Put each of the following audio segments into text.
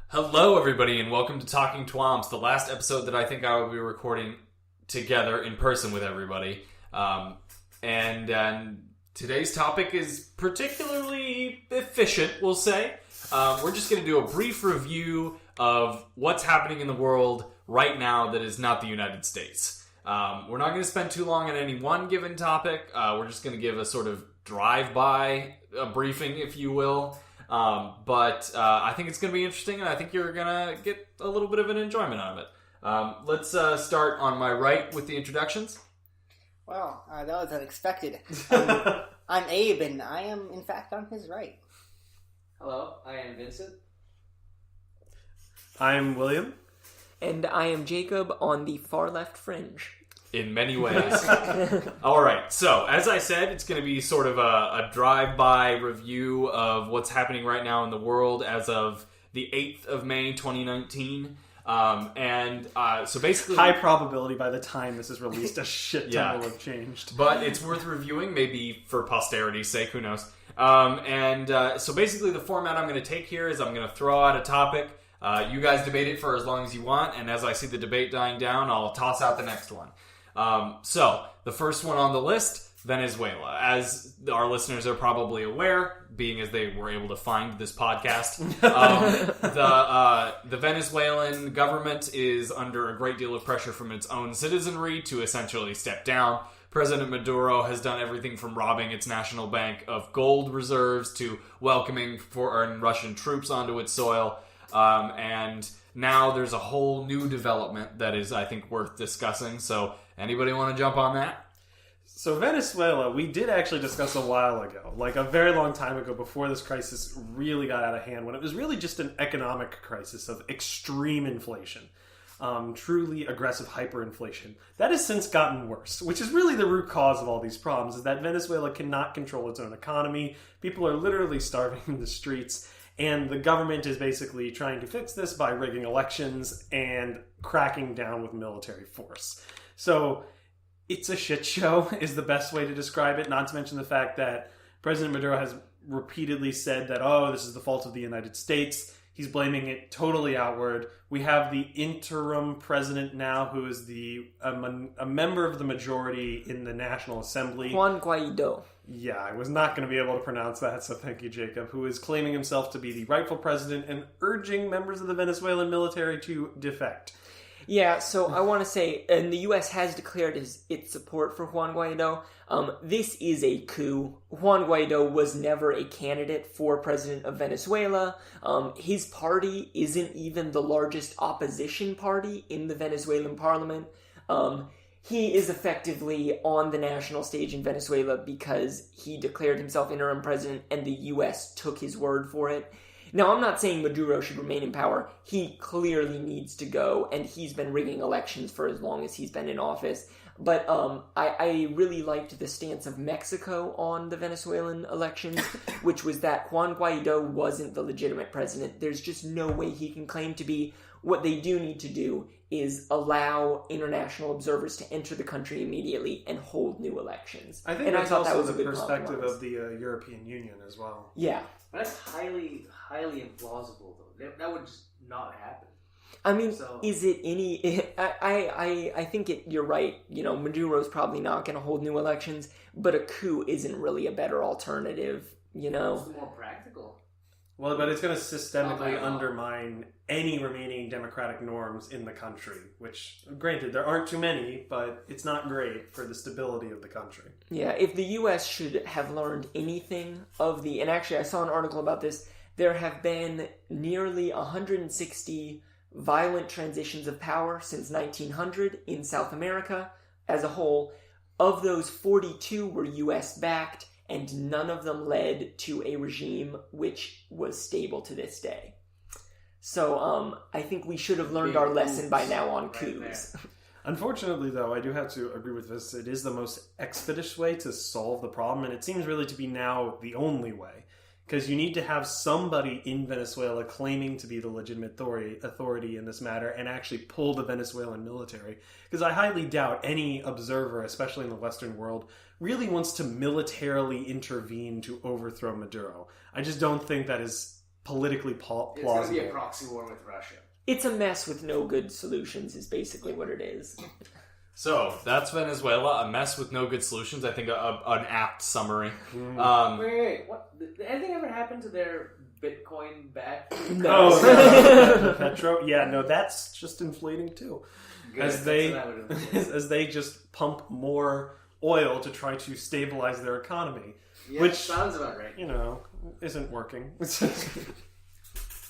Hello, everybody, and welcome to Talking TWAMPs, the last episode that I think I will be recording together in person with everybody. And today's topic is particularly efficient, we'll say. We're just going to do a brief review of what's happening in the world right now that is not the United States. We're not going to spend too long on any one given topic. We're just going to give a sort of drive-by briefing, if you will. But I think it's going to be interesting, and I think you're going to get a little bit of an enjoyment out of it. Let's start on my right with the introductions. Well, that was unexpected. I'm Abe, and I am, in fact, on his right. Hello, I am Vincent. I'm William. And I am Jacob on the far left fringe. In many ways. Alright, so as I said, it's going to be sort of a drive-by review of what's happening right now in the world as of the 8th of May, 2019. So basically... High probability by the time this is released, a shit ton will have changed. But it's worth reviewing, maybe for posterity's sake, who knows. So basically the format I'm going to take here is I'm going to throw out a topic. You guys debate it for as long as you want, and as I see the debate dying down, I'll toss out the next one. So, the first one on the list, Venezuela. As our listeners are probably aware, being as they were able to find this podcast, the Venezuelan government is under a great deal of pressure from its own citizenry to essentially step down. President Maduro has done everything from robbing its national bank of gold reserves to welcoming foreign Russian troops onto its soil. And now there's a whole new development that is, I think, worth discussing. So, anybody want to jump on that? So Venezuela, we did actually discuss a while ago, like a very long time ago before this crisis really got out of hand, when it was really just an economic crisis of extreme inflation. Truly aggressive hyperinflation. That has since gotten worse, which is really the root cause of all these problems, is that Venezuela cannot control its own economy. People are literally starving in the streets. And the government is basically trying to fix this by rigging elections and cracking down with military force. So it's a shit show is the best way to describe it, not to mention the fact that President Maduro has repeatedly said that, this is the fault of the United States. He's blaming it totally outward. We have the interim president now who is a member of the majority in the National Assembly. Juan Guaido. Yeah, I was not going to be able to pronounce that, so thank you, Jacob, who is claiming himself to be the rightful president and urging members of the Venezuelan military to defect. Yeah, so I want to say, and the U.S. has declared its support for Juan Guaido. This is a coup. Juan Guaido was never a candidate for president of Venezuela. His party isn't even the largest opposition party in the Venezuelan parliament. He is effectively on the national stage in Venezuela because he declared himself interim president and the U.S. took his word for it. Now, I'm not saying Maduro should remain in power. He clearly needs to go, and he's been rigging elections for as long as he's been in office. But I really liked the stance of Mexico on the Venezuelan elections, which was that Juan Guaido wasn't the legitimate president. There's just no way he can claim to be. What they do need to do is allow international observers to enter the country immediately and hold new elections. I think that's also the perspective of the European Union as well. Yeah. That's highly implausible, though. That would just not happen. I mean, is it any... I think you're right. Maduro's probably not going to hold new elections, but a coup isn't really a better alternative, It's more practical. Well, but it's going to systemically undermine any remaining democratic norms in the country, which, granted, there aren't too many, but it's not great for the stability of the country. Yeah, if the U.S. should have learned anything and actually I saw an article about this, there have been nearly 160 violent transitions of power since 1900 in South America as a whole. Of those, 42 were U.S.-backed, and none of them led to a regime which was stable to this day. So I think we should have learned our lesson by now on coups. Unfortunately, though, I do have to agree with this. It is the most expeditious way to solve the problem, and it seems really to be now the only way. Because you need to have somebody in Venezuela claiming to be the legitimate authority in this matter and actually pull the Venezuelan military. Because I highly doubt any observer, especially in the Western world, really wants to militarily intervene to overthrow Maduro. I just don't think that is politically It's going to plausible. be a proxy war with Russia. It's a mess with no good solutions is basically what it is. So that's Venezuela, a mess with no good solutions. I think an apt summary. Wait. What? Did anything ever happen to their Bitcoin back? No. The petro. Yeah, no, that's just inflating too. Good, As they just pump more oil to try to stabilize their economy, Yeah, which sounds about right. isn't working.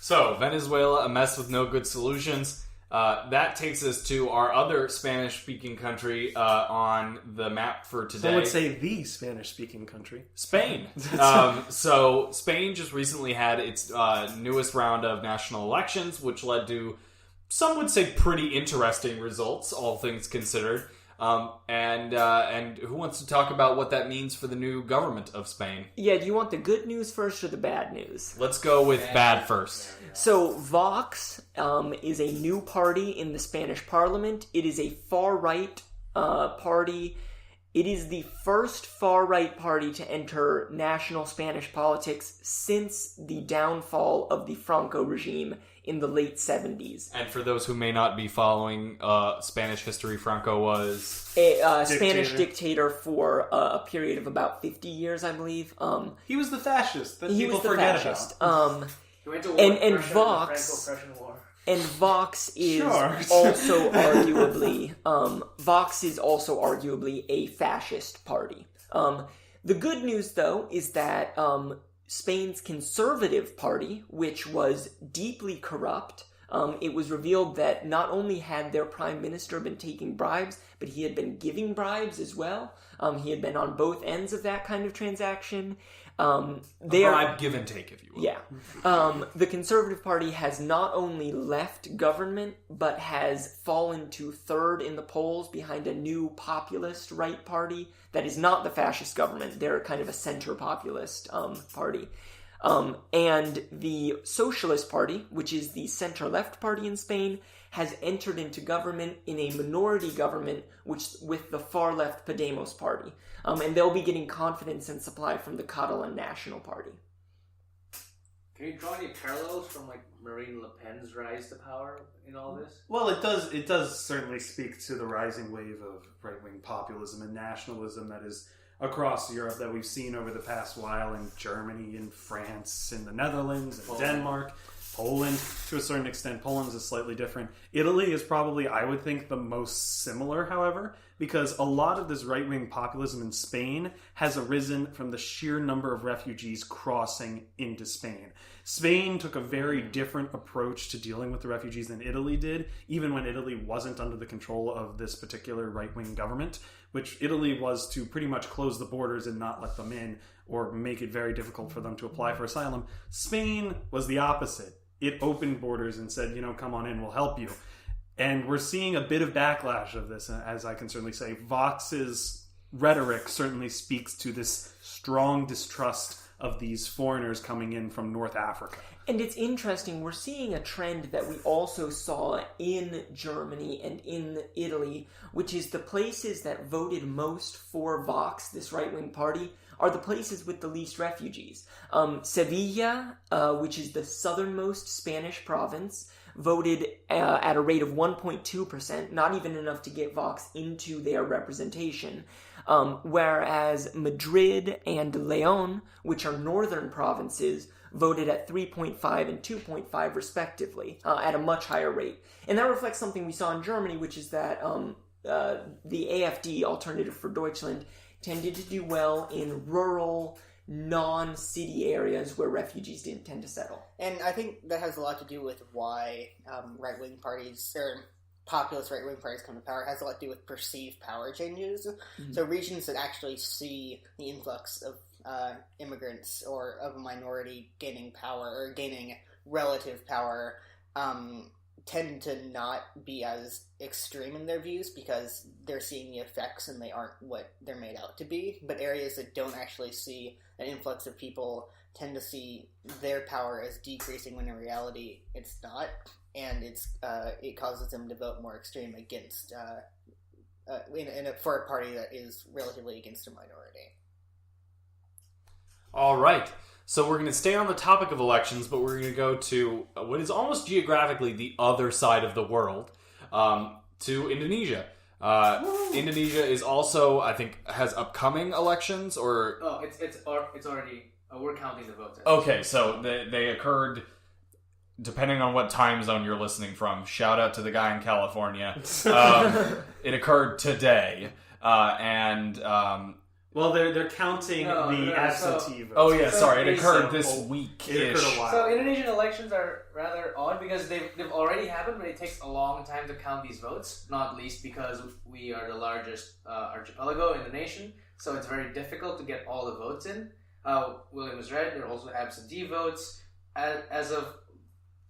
So, Venezuela, a mess with no good solutions. That takes us to our other Spanish-speaking country on the map for today. Some would say the Spanish-speaking country. Spain. So, Spain just recently had its newest round of national elections, which led to, some would say, pretty interesting results, all things considered. And who wants to talk about what that means for the new government of Spain? Yeah, do you want the good news first or the bad news? Let's go with bad first. So, Vox is a new party in the Spanish parliament. It is a far-right party. It is the first far-right party to enter national Spanish politics since the downfall of the Franco regime in the late 70s. And for those who may not be following Spanish history, Franco was A Spanish dictator for a period of about 50 years, I believe. He was the fascist that He people was the forget fascist. about. He went to war And with Russia in the Vox- Franco-Prussian War. And Vox is Sure. also arguably a fascist party. The good news, though, is that Spain's Conservative Party, which was deeply corrupt, it was revealed that not only had their prime minister been taking bribes, but he had been giving bribes as well. He had been on both ends of that kind of transaction. bribe give and take, if you will. Yeah. The Conservative Party has not only left government, but has fallen to third in the polls behind a new populist right party that is not the fascist government. They're kind of a center populist party. And the Socialist Party, which is the center-left party in Spain, has entered into government in a minority government with the far-left Podemos party. And they'll be getting confidence and supply from the Catalan National Party. Can you draw any parallels from like Marine Le Pen's rise to power in all this? Well, it does certainly speak to the rising wave of right-wing populism and nationalism that is across Europe that we've seen over the past while in Germany, in France, in the Netherlands, in Denmark, Poland, to a certain extent. Poland is slightly different. Italy is probably, I would think, the most similar, however, because a lot of this right-wing populism in Spain has arisen from the sheer number of refugees crossing into Spain. Spain took a very different approach to dealing with the refugees than Italy did, even when Italy wasn't under the control of this particular right-wing government, which Italy was to pretty much close the borders and not let them in or make it very difficult for them to apply for asylum. Spain was the opposite. It opened borders and said, come on in, we'll help you. And we're seeing a bit of backlash of this, as I can certainly say. Vox's rhetoric certainly speaks to this strong distrust of these foreigners coming in from North Africa. And it's interesting, we're seeing a trend that we also saw in Germany and in Italy, which is the places that voted most for Vox, this right-wing party, are the places with the least refugees. Sevilla, which is the southernmost Spanish province, voted at a rate of 1.2%, not even enough to get Vox into their representation. Whereas Madrid and Leon, which are northern provinces, voted at 3.5 and 2.5 respectively, at a much higher rate. And that reflects something we saw in Germany, which is that the AfD, Alternative for Deutschland, tended to do well in rural, non-city areas where refugees didn't tend to settle. And I think that has a lot to do with why right-wing parties, or populist right-wing parties come to power. It has a lot to do with perceived power changes. Mm-hmm. So regions that actually see the influx of immigrants or of a minority gaining power, or gaining relative power, tend to not be as extreme in their views because they're seeing the effects and they aren't what they're made out to be. But areas that don't actually see an influx of people tend to see their power as decreasing when in reality it's not, and it causes them to vote more extreme against for a party that is relatively against a minority. All right. So we're going to stay on the topic of elections, but we're going to go to what is almost geographically the other side of the world, to Indonesia. Indonesia is also, I think, has upcoming elections, or... Oh, it's already... we're counting the votes. Okay, so they occurred... Depending on what time zone you're listening from, shout out to the guy in California. It occurred today, well, they're counting the absentee votes. Oh yeah, sorry, it occurred So, this week. It occurred a while. So Indonesian elections are rather odd because they've already happened, but it takes a long time to count these votes. Not least because we are the largest archipelago in the nation, so it's very difficult to get all the votes in. William was right. There are also absentee votes. As of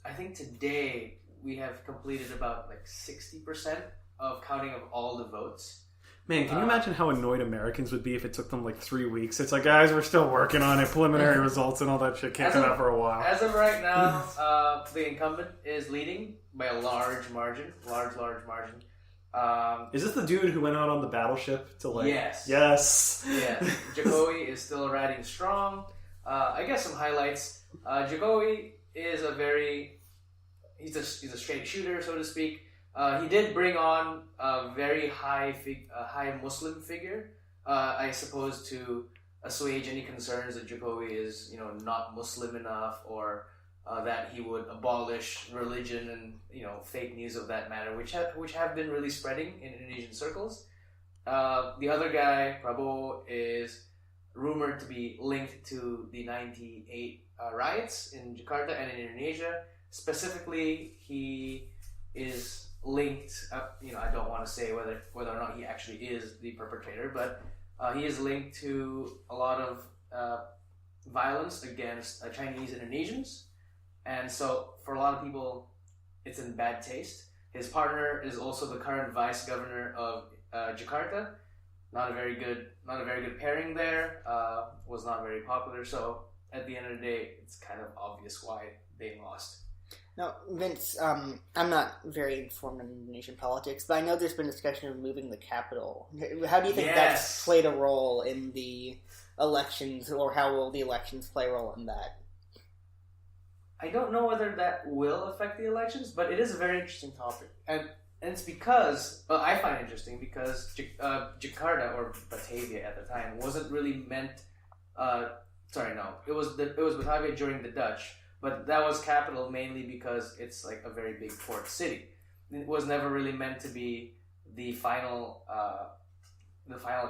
I think today we have completed about 60% of counting of all the votes. Man, can you imagine how annoyed Americans would be if it took them 3 weeks? It's like, guys, we're still working on it. Preliminary results and all that shit can't come out for a while. As of right now, the incumbent is leading by a large margin. Large margin. Is this the dude who went out on the battleship to Yes. Yes. Yeah. Jokowi is still riding strong. I guess some highlights. Jokowi is he's a straight shooter, so to speak. He did bring on a very high Muslim figure, I suppose, to assuage any concerns that Jokowi is, not Muslim enough, or that he would abolish religion and, fake news of that matter, which have been really spreading in Indonesian circles. The other guy, Prabowo, is rumored to be linked to the 98 riots in Jakarta and in Indonesia. Specifically, he is linked. I don't want to say whether or not he actually is the perpetrator, but he is linked to a lot of violence against Chinese Indonesians, and so for a lot of people, it's in bad taste. His partner is also the current vice governor of Jakarta. Not a very good pairing there. Was not very popular. So at the end of the day, it's kind of obvious why they lost. Now, Vince, I'm not very informed in Indonesian politics, but I know there's been discussion of moving the capital. How do you think that's played a role in the elections, or how will the elections play a role in that? I don't know whether that will affect the elections, but it is a very interesting topic. And it's because, I find it interesting because Jakarta, or Batavia at the time, wasn't really meant, it was Batavia during the Dutch, but that was capital mainly because it's a very big port city. It was never really meant to be the final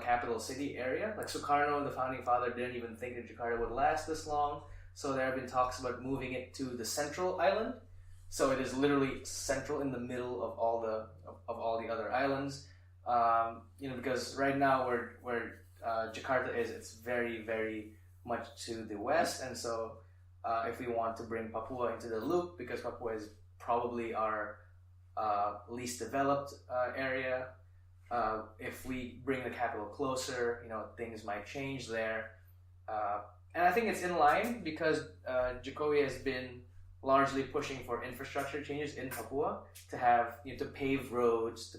capital city area. Sukarno, the founding father, didn't even think that Jakarta would last this long. So there have been talks about moving it to the central island. So it is literally central in the middle of all the other islands. Because right now where Jakarta is, it's very, very much to the west, and so if we want to bring Papua into the loop, because Papua is probably our least developed area, if we bring the capital closer, things might change there. And I think it's in line because Jokowi has been largely pushing for infrastructure changes in Papua to have to pave roads,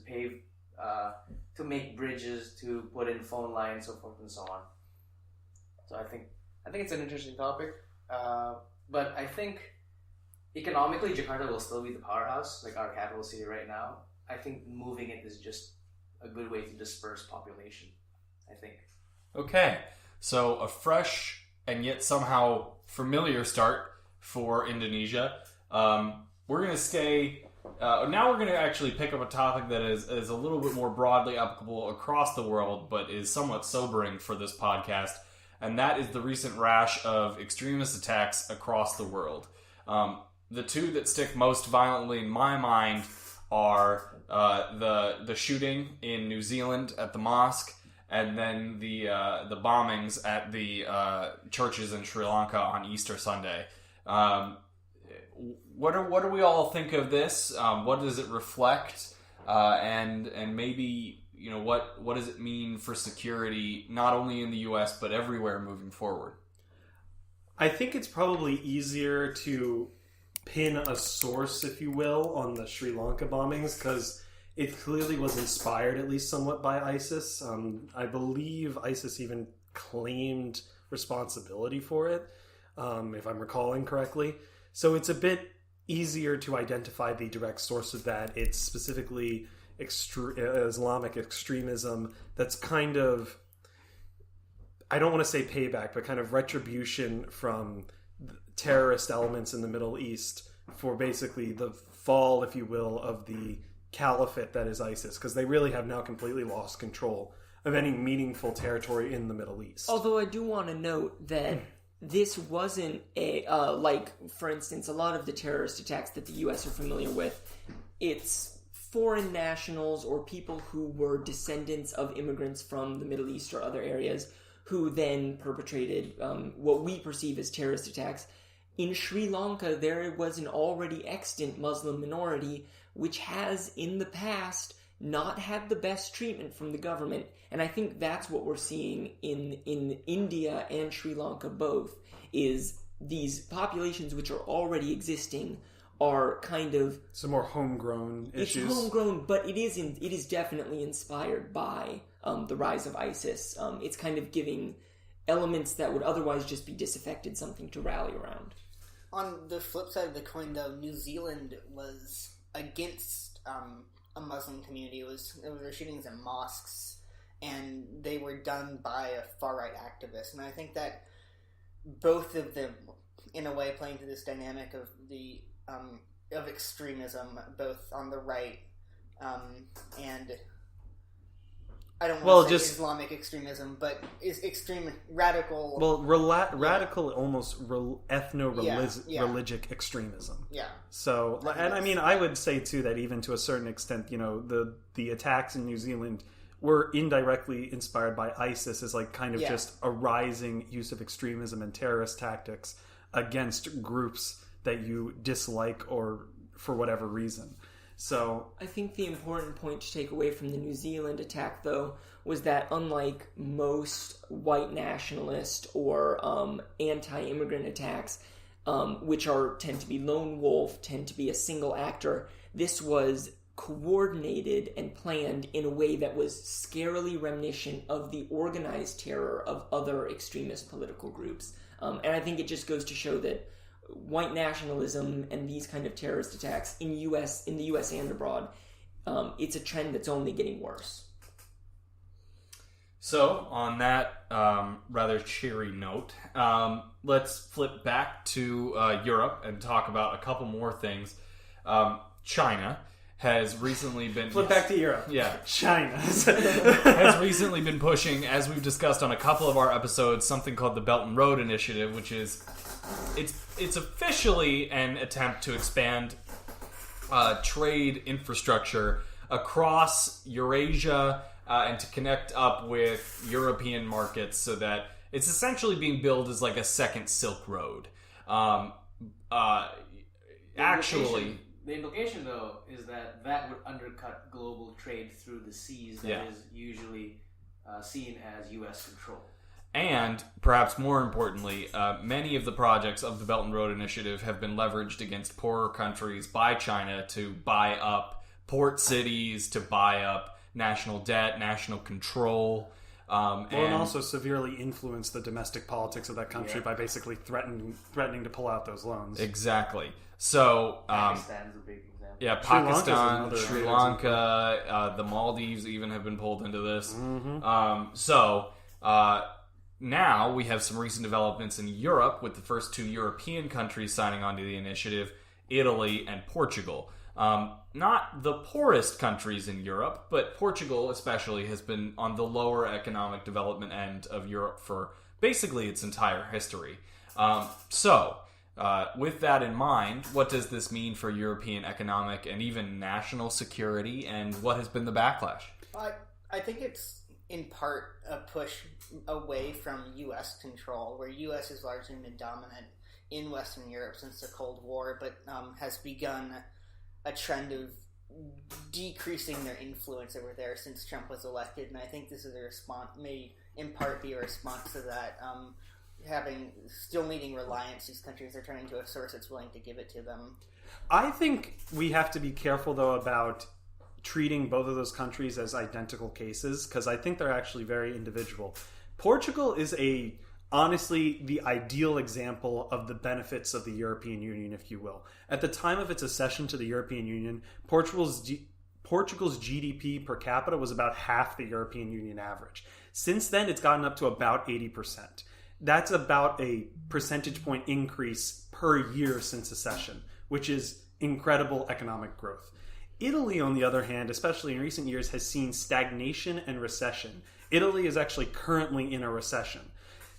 to make bridges, to put in phone lines, so forth and so on. So I think it's an interesting topic, but I think economically Jakarta will still be the powerhouse, our capital city right now. I think moving it is just a good way to disperse population, I think. Okay, so a fresh and yet somehow familiar start for Indonesia. We're going to stay... now we're going to actually pick up a topic that is a little bit more broadly applicable across the world, but is somewhat sobering for this podcast, and that is the recent rash of extremist attacks across the world. The two that stick most violently in my mind are the shooting in New Zealand at the mosque, and then the bombings at the churches in Sri Lanka on Easter Sunday. What do we all think of this? What does it reflect? And maybe what does it mean for security, not only in the U.S. but everywhere moving forward? I think it's probably easier to pin a source, if you will, on the Sri Lanka bombings because it clearly was inspired at least somewhat by ISIS. I believe ISIS even claimed responsibility for it. if I'm recalling correctly. So it's a bit easier to identify the direct source of that. It's specifically Islamic extremism that's kind of, I don't want to say payback, but kind of retribution from terrorist elements in the Middle East for basically the fall, if you will, of the caliphate that is ISIS, because they really have now completely lost control of any meaningful territory in the Middle East. Although I do want to note that this wasn't like, for instance, a lot of the terrorist attacks that the U.S. are familiar with, it's foreign nationals or people who were descendants of immigrants from the Middle East or other areas who then perpetrated what we perceive as terrorist attacks. In Sri Lanka, there was an already extant Muslim minority which has, in the past, not had the best treatment from the government. And I think that's what we're seeing in India and Sri Lanka both, is these populations which are already existing are kind of... some more homegrown issues. It's homegrown, but it is definitely inspired by the rise of ISIS. It's kind of giving elements that would otherwise just be disaffected something to rally around. On the flip side of the coin, though, New Zealand was against a Muslim community. There were shootings in mosques, and they were done by a far-right activist. And I think that both of them, in a way, play into this dynamic of the of extremism, both on the right and I don't want to say Islamic extremism, but is extreme radical. Well, radical, almost ethno-religic extremism. Yeah. So, and I mean, I would say too that even to a certain extent, you know, the attacks in New Zealand were indirectly inspired by ISIS as like kind of just a rising use of extremism and terrorist tactics against groups that you dislike or for whatever reason. So I think the important point to take away from the New Zealand attack, though, was that unlike most white nationalist or anti-immigrant attacks, which tend to be lone wolf, tend to be a single actor, this was coordinated and planned in a way that was scarily reminiscent of the organized terror of other extremist political groups. And I think it just goes to show that white nationalism and these kind of terrorist attacks in the U.S. and abroad, it's a trend that's only getting worse. So, on that rather cheery note, let's flip back to Europe and talk about a couple more things. China has recently been... Flip back to Europe. Yeah. China. has recently been pushing, as we've discussed on a couple of our episodes, something called the Belt and Road Initiative, which is... It's officially an attempt to expand trade infrastructure across Eurasia and to connect up with European markets so that it's essentially being billed as like a second Silk Road. Actually... The implication, though, is that would undercut global trade through the seas that is usually seen as U.S. control. And, perhaps more importantly, many of the projects of the Belt and Road Initiative have been leveraged against poorer countries by China to buy up port cities, to buy up national debt, national control. And also severely influence the domestic politics of that country by basically threatening to pull out those loans. Exactly. So, Pakistan's a big example. Yeah, Pakistan, Sri Lanka, the Maldives even have been pulled into this. Mm-hmm. Now we have some recent developments in Europe with the first two European countries signing on to the initiative, Italy and Portugal. Not the poorest countries in Europe, but Portugal especially has been on the lower economic development end of Europe for basically its entire history. With that in mind, what does this mean for European economic and even national security, and what has been the backlash? I think it's in part a push away from U.S. control, where U.S. has largely been dominant in Western Europe since the Cold War, but has begun a trend of decreasing their influence over there since Trump was elected, and I think this is a response, may in part be a response to that. Still needing reliance, these countries are turning to a source that's willing to give it to them. I think we have to be careful, though, about treating both of those countries as identical cases, because I think they're actually very individual. Portugal is a honestly the ideal example of the benefits of the European Union, if you will. At the time of its accession to the European Union, Portugal's GDP per capita was about half the European Union average. Since then, it's gotten up to about 80%. That's about a percentage point increase per year since accession, which is incredible economic growth. Italy, on the other hand, especially in recent years, has seen stagnation and recession. Italy is actually currently in a recession.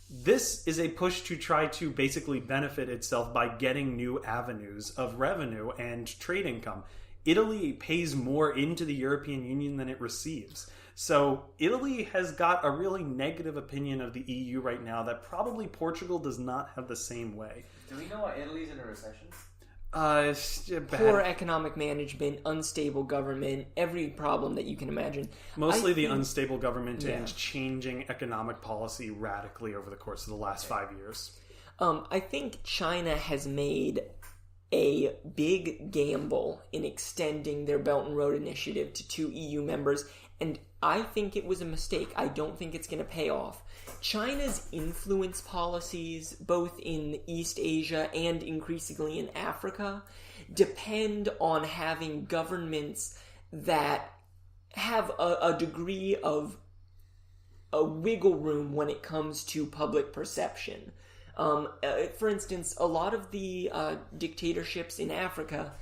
This is a push to try to basically benefit itself by getting new avenues of revenue and trade income. Italy pays more into the European Union than it receives. So Italy has got a really negative opinion of the EU right now that probably Portugal does not have the same way. Do we know why Italy's in a recession? Poor economic management, unstable government, every problem that you can imagine. Mostly the unstable government and changing economic policy radically over the course of the last 5 years. I think China has made a big gamble in extending their Belt and Road Initiative to 2 EU members, and I think it was a mistake. I don't think it's going to pay off. China's influence policies, both in East Asia and increasingly in Africa, depend on having governments that have a degree of a wiggle room when it comes to public perception. For instance, a lot of the dictatorships in Africa,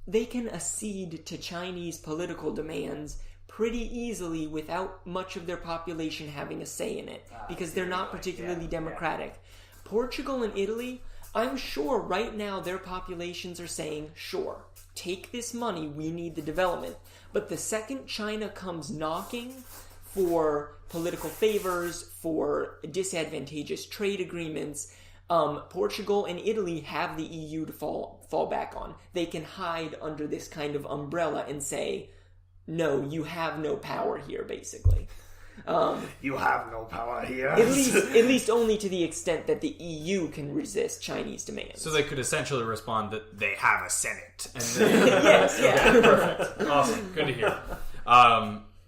they can accede to Chinese political demands pretty easily without much of their population having a say in it, because they're not particularly democratic. Portugal and Italy, I'm sure right now their populations are saying, sure, take this money, we need the development. But the second China comes knocking for political favors, for disadvantageous trade agreements, Portugal and Italy have the EU to fall back on. They can hide under this kind of umbrella and say, no, you have no power here, basically. You have no power here. At least only to the extent that the EU can resist Chinese demands. So they could essentially respond that they have a Senate. And Yes, yeah. Okay, perfect. Awesome. Good to hear.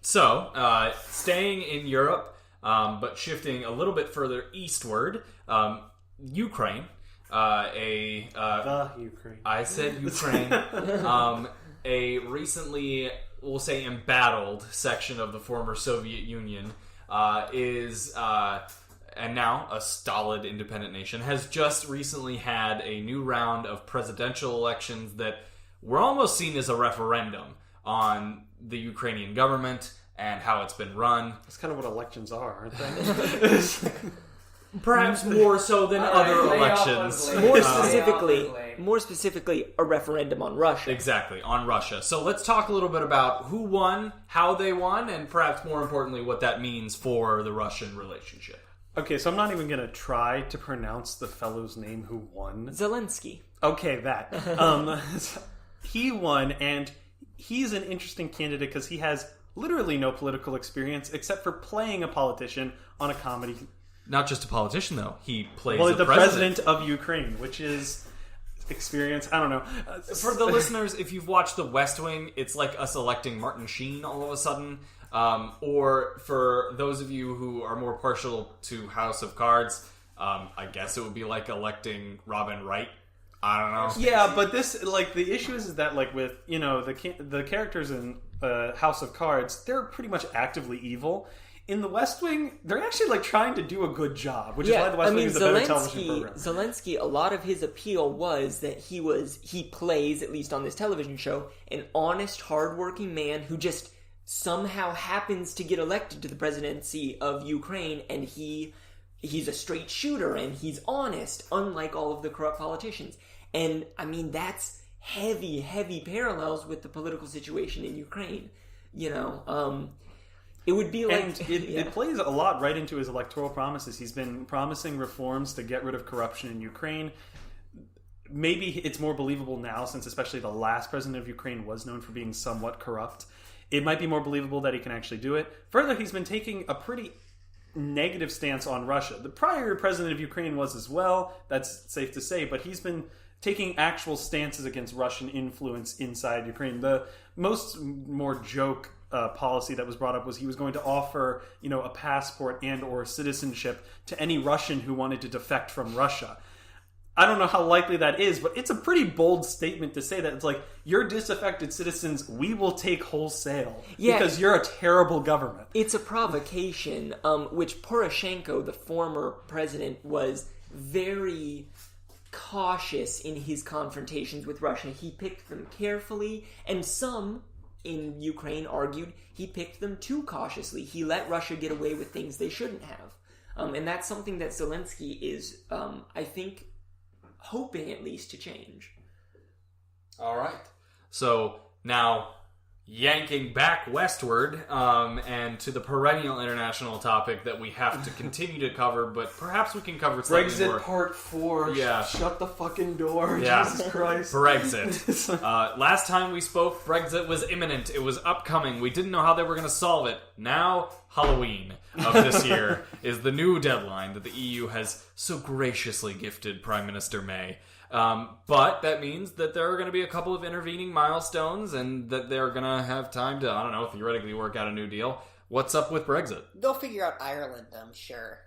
So, staying in Europe, but shifting a little bit further eastward, Ukraine. The Ukraine. I said Ukraine. A recently, we'll say, embattled section of the former Soviet Union is, and now a stolid independent nation, has just recently had a new round of presidential elections that were almost seen as a referendum on the Ukrainian government and how it's been run. That's kind of what elections are, aren't they? Perhaps more so than other elections. More specifically, a referendum on Russia. Exactly, on Russia. So let's talk a little bit about who won, how they won, and perhaps more importantly, what that means for the Russian relationship. Okay, so I'm not even going to try to pronounce the fellow's name who won. Zelensky. Okay, that. He won, and he's an interesting candidate because he has literally no political experience except for playing a politician on a comedy. Not just a politician, though. He plays the president of Ukraine, which is experience. I don't know. For the listeners, if you've watched The West Wing, it's like us electing Martin Sheen all of a sudden. Or for those of you who are more partial to House of Cards, I guess it would be like electing Robin Wright. I don't know. Yeah, but this, like, the issue is that, like, with, you know, the characters in House of Cards, they're pretty much actively evil. In The West Wing, they're actually, like, trying to do a good job, which is why The West Wing is a better television program. Zelensky, a lot of his appeal was that he plays, at least on this television show, an honest, hardworking man who just somehow happens to get elected to the presidency of Ukraine, and he's a straight shooter, and he's honest, unlike all of the corrupt politicians. And, I mean, that's heavy, heavy parallels with the political situation in Ukraine. You know, it would be like... And it plays a lot right into his electoral promises. He's been promising reforms to get rid of corruption in Ukraine. Maybe it's more believable now, since especially the last president of Ukraine was known for being somewhat corrupt. It might be more believable that he can actually do it. Further, he's been taking a pretty negative stance on Russia. The prior president of Ukraine was as well, that's safe to say, but he's been taking actual stances against Russian influence inside Ukraine. The more joke policy that was brought up was he was going to offer, a passport and or citizenship to any Russian who wanted to defect from Russia. I don't know how likely that is, but it's a pretty bold statement to say that. It's like, your disaffected citizens, we will take wholesale because you're a terrible government. It's a provocation, which Poroshenko, the former president, was very cautious in his confrontations with Russia. He picked them carefully, and some in Ukraine argued he picked them too cautiously. He let Russia get away with things they shouldn't have. And that's something that Zelensky is, I think, hoping at least to change. All right. So now yanking back westward and to the perennial international topic that we have to continue to cover, but perhaps we can cover slightly more. Brexit Part 4. Yeah. Shut the fucking door. Yeah. Jesus Christ. Brexit. Last time we spoke, Brexit was imminent. It was upcoming. We didn't know how they were going to solve it. Now, Halloween of this year is the new deadline that the EU has so graciously gifted Prime Minister May. But that means that there are going to be a couple of intervening milestones and that they're going to have time to, I don't know, theoretically work out a new deal. What's up with Brexit? They'll figure out Ireland, I'm sure.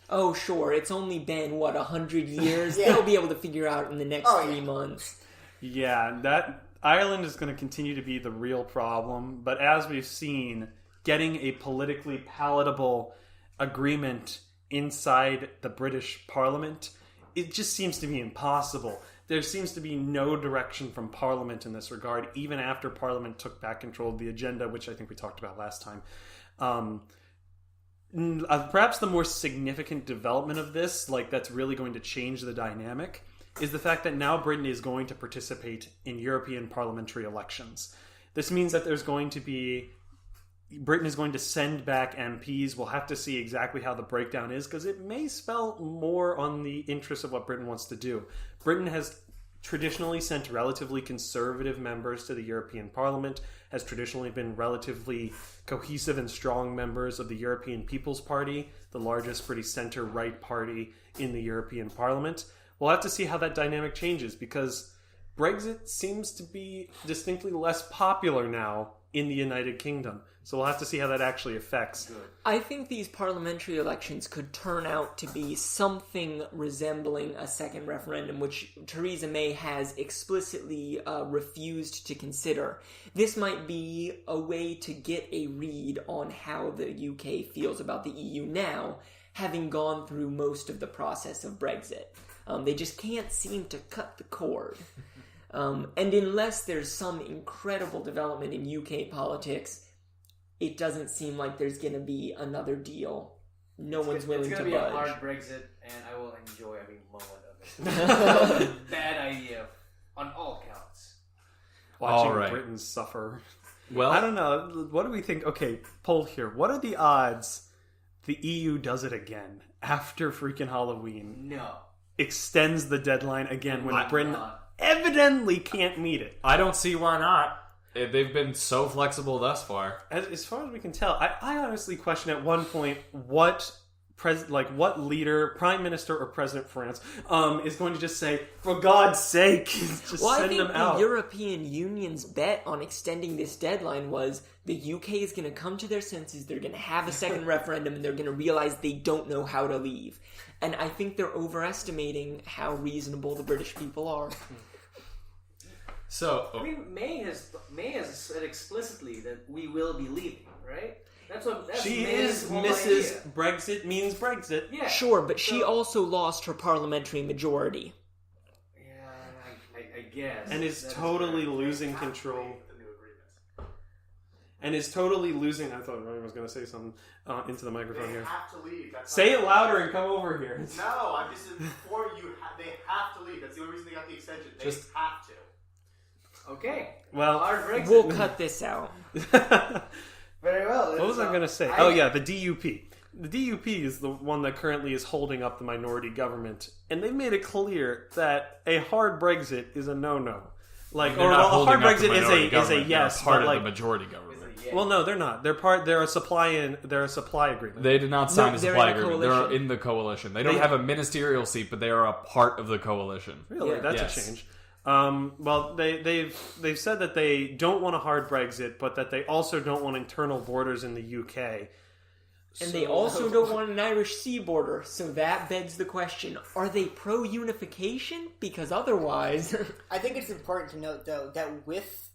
Oh, sure. It's only been, 100 years? Yeah. They'll be able to figure out in the next 3 months. Yeah, that Ireland is going to continue to be the real problem. But as we've seen, getting a politically palatable agreement inside the British Parliament, it just seems to be impossible. There seems to be no direction from Parliament in this regard, even after Parliament took back control of the agenda, which I think we talked about last time. Perhaps the more significant development of this, that's really going to change the dynamic, is the fact that now Britain is going to participate in European parliamentary elections. This means that Britain is going to send back MPs. We'll have to see exactly how the breakdown is, because it may spell more on the interests of what Britain wants to do. Britain has traditionally sent relatively conservative members to the European Parliament, has traditionally been relatively cohesive and strong members of the European People's Party, the largest pretty center-right party in the European Parliament. We'll have to see how that dynamic changes, because Brexit seems to be distinctly less popular now in the United Kingdom. So we'll have to see how that actually affects. I think these parliamentary elections could turn out to be something resembling a second referendum, which Theresa May has explicitly refused to consider. This might be a way to get a read on how the UK feels about the EU now, having gone through most of the process of Brexit. They just can't seem to cut the cord. And unless there's some incredible development in UK politics, it doesn't seem like there's going to be another deal. No one's willing to budge. It's going to be a hard Brexit, and I will enjoy every moment of it. Bad idea on all counts. Watching Britain suffer. Well, I don't know. What do we think? Okay, poll here. What are the odds the EU does it again after freaking Halloween? No. Extends the deadline again when Britain evidently can't meet it. I don't see why not. They've been so flexible thus far. As far as we can tell, I honestly question at one point what leader, prime minister or president of France, is going to just say, for God's sake, just send them out. I think the European Union's bet on extending this deadline was the UK is going to come to their senses, they're going to have a second referendum, and they're going to realize they don't know how to leave. And I think they're overestimating how reasonable the British people are. So, I mean, May has said explicitly that we will be leaving, right? That's she May's is whole Mrs. idea. Brexit means Brexit. Yeah, sure, but she also lost her parliamentary majority. Yeah, I guess. And is totally losing control. And is totally losing. I thought Ryan was going to say something into the microphone here. They have to leave. That's say it louder and come over here. No, I'm just before you. They have to leave. That's the only reason they got the extension. They Just have to. Okay. Well, Hard Brexit. We'll cut this out. Very well. What was I going to say? The DUP. The DUP is the one that currently is holding up the minority government, and they've made it clear that a hard Brexit is a no-no. A hard Brexit is a yes, part but of the majority government. Well, no, they're not. They're a supply agreement. They did not sign a supply in a agreement. coalition. They're in the coalition. They don't have a ministerial seat, but they are a part of the coalition. Really, Yeah. that's Yes. a change. Well, they've said that they don't want a hard Brexit, but that they also don't want internal borders in the UK. And they also don't want an Irish sea border, so that begs the question, are they pro-unification? Because otherwise... I think it's important to note, though, that with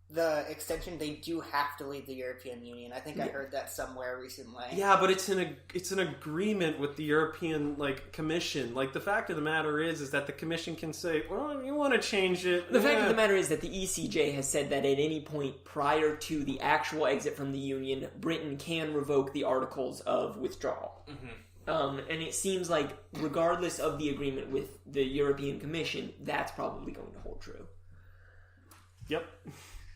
the extension, they do have to leave the European Union. I think I heard that somewhere recently. Yeah, but it's an agreement with the European Commission. The fact of the matter is that the Commission can say, well, you want to change it. The fact of the matter is that the ECJ has said that at any point prior to the actual exit from the Union, Britain can revoke the Articles of Withdrawal. Mm-hmm. And it seems like, regardless of the agreement with the European Commission, that's probably going to hold true. Yep.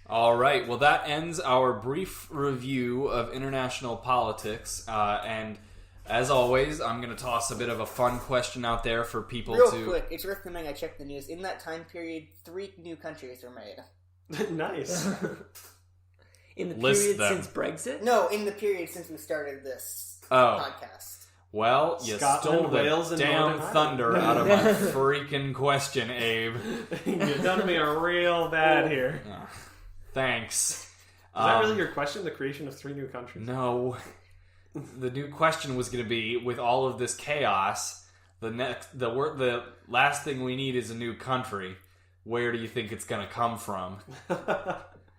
All right, well, that ends our brief review of international politics. And as always, I'm going to toss a bit of a fun question out there for people Real quick, it's worth noting I checked the news. In that time period, 3 new countries were made. Nice. In the List period them. since Brexit? No, in the period since we started this Oh. podcast. Well, you Scotland, stole Wales, the and damn Northern thunder out of my freaking question, Abe. You've done me a real bad here. Thanks. Is that really your question? The creation of 3 new countries? No. The new question was going to be, with all of this chaos, the last thing we need is a new country. Where do you think it's going to come from?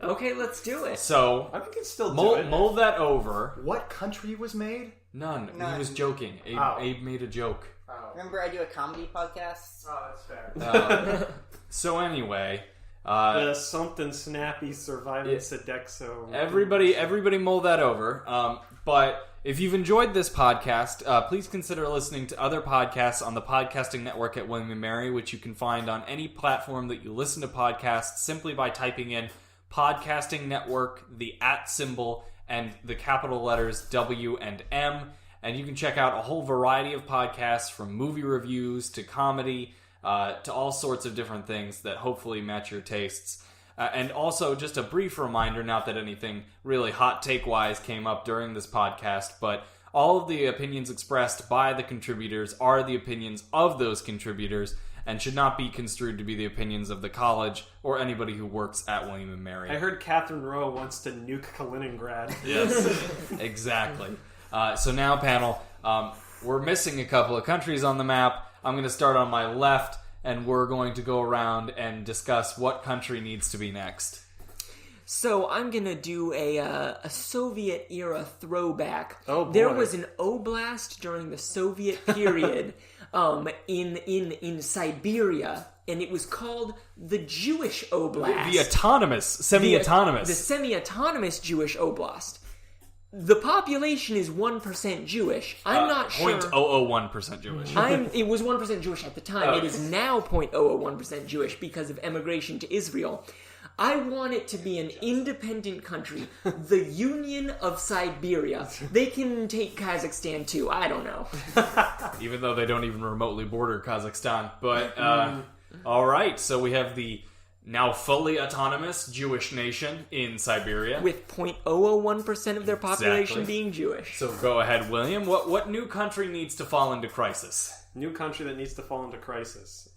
Okay, let's do it. So, I think it's still do it. mull that over. What country was made? None. None. He was joking. Abe made a joke. Oh. Remember I do a comedy podcast? Oh, that's fair. So anyway... the something snappy surviving Sodexo. Everybody mull that over. But if you've enjoyed this podcast, please consider listening to other podcasts on the podcasting network at William & Mary, which you can find on any platform that you listen to podcasts simply by typing in Podcasting Network, the @ symbol, and the capital letters W and M. And you can check out a whole variety of podcasts, from movie reviews to comedy, to all sorts of different things that hopefully match your tastes. And also, just a brief reminder, not that anything really hot take-wise came up during this podcast, but all of the opinions expressed by the contributors are the opinions of those contributors and should not be construed to be the opinions of the college or anybody who works at William & Mary. I heard Catherine Rowe wants to nuke Kaliningrad. Yes, exactly. So now, panel, we're missing a couple of countries on the map. I'm going to start on my left, and we're going to go around and discuss what country needs to be next. So I'm going to do a Soviet-era throwback. Oh, boy. There was an oblast during the Soviet period in Siberia, and it was called the Jewish Oblast. The autonomous, semi-autonomous. The semi-autonomous Jewish Oblast. The population is 1% Jewish. I'm not sure. 0.001% Jewish. It was 1% Jewish at the time. It is now 0.001% Jewish because of emigration to Israel. I want it to be an independent country, the Union of Siberia. They can take Kazakhstan too. I don't know. Even though they don't even remotely border Kazakhstan. But, all right. So we have the now fully autonomous Jewish nation in Siberia. With 0.001% of their population Exactly. being Jewish. So go ahead, William. What new country needs to fall into crisis? New country that needs to fall into crisis.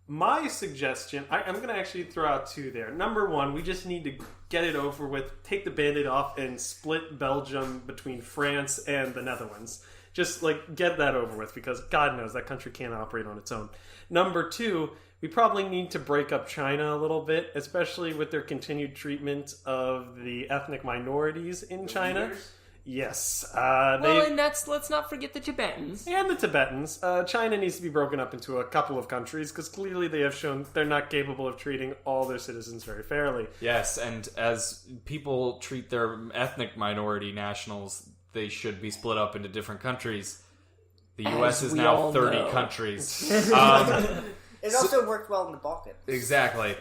My suggestion, I'm going to actually throw out 2 there. Number 1, we just need to get it over with, take the Band-Aid off, and split Belgium between France and the Netherlands. Just, get that over with, because God knows that country can't operate on its own. Number 2, we probably need to break up China a little bit, especially with their continued treatment of the ethnic minorities in China. Uyghurs? Yes. And let's not forget the Tibetans. And the Tibetans. China needs to be broken up into a couple of countries, because clearly they have shown they're not capable of treating all their citizens very fairly. Yes, and as people treat their ethnic minority nationals, they should be split up into different countries. The U.S. is we now all 30 know. countries. It also worked well in the Balkans. Exactly.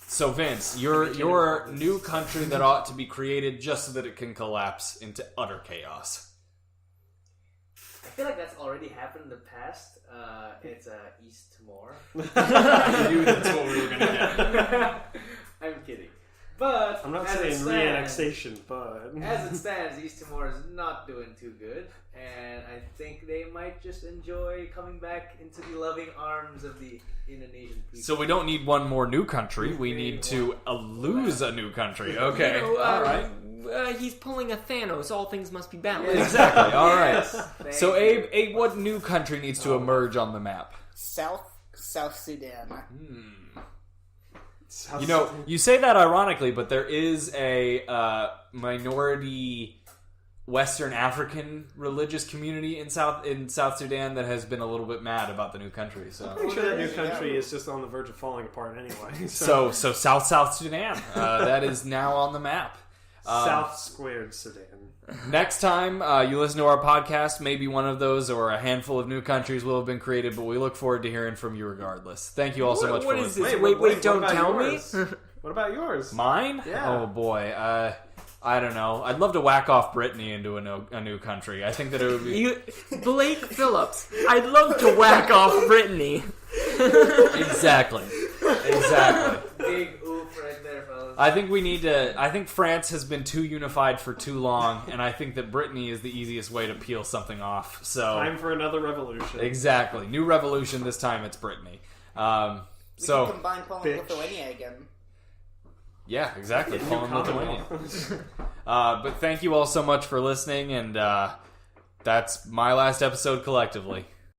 So Vince, your new country that ought to be created just so that it can collapse into utter chaos. I feel like that's already happened in the past. It's East Timor. I knew that's what we were going to get. I'm kidding. But I'm not as it saying stands- re-annexation, but As it stands, East Timor is not doing too good, and I think they might just enjoy coming back into the loving arms of the Indonesian people. So we don't need one more new country. We need to lose a new country. Okay. You know, All right. He's pulling a Thanos. All things must be balanced. Exactly. All right. Thank So you. Abe, what new country needs to emerge on the map? South Sudan. You know, you say that ironically, but there is a minority Western African religious community in South Sudan that has been a little bit mad about the new country. So, I'm pretty sure that new country is just on the verge of falling apart anyway. so South Sudan that is now on the map. South Squared Sudan. Next time you listen to our podcast, maybe one of those or a handful of new countries will have been created, but we look forward to hearing from you regardless. Thank you all so much for What is listening. this? Wait, what don't about tell me. yours? What about yours? Mine? Yeah. Oh boy. I don't know. I'd love to whack off Brittany into a new country. I think that it would be Blake Phillips. I'd love to whack off Brittany. exactly. Big oof right there, fellas. I think we need to. I think France has been too unified for too long, and I think that Brittany is the easiest way to peel something off. So Time for another revolution. exactly, new revolution. This time it's Brittany. We can So combine Poland and Lithuania again. yeah, exactly. New Poland, Lithuania. Commonwealth. But thank you all so much for listening, and that's my last episode collectively.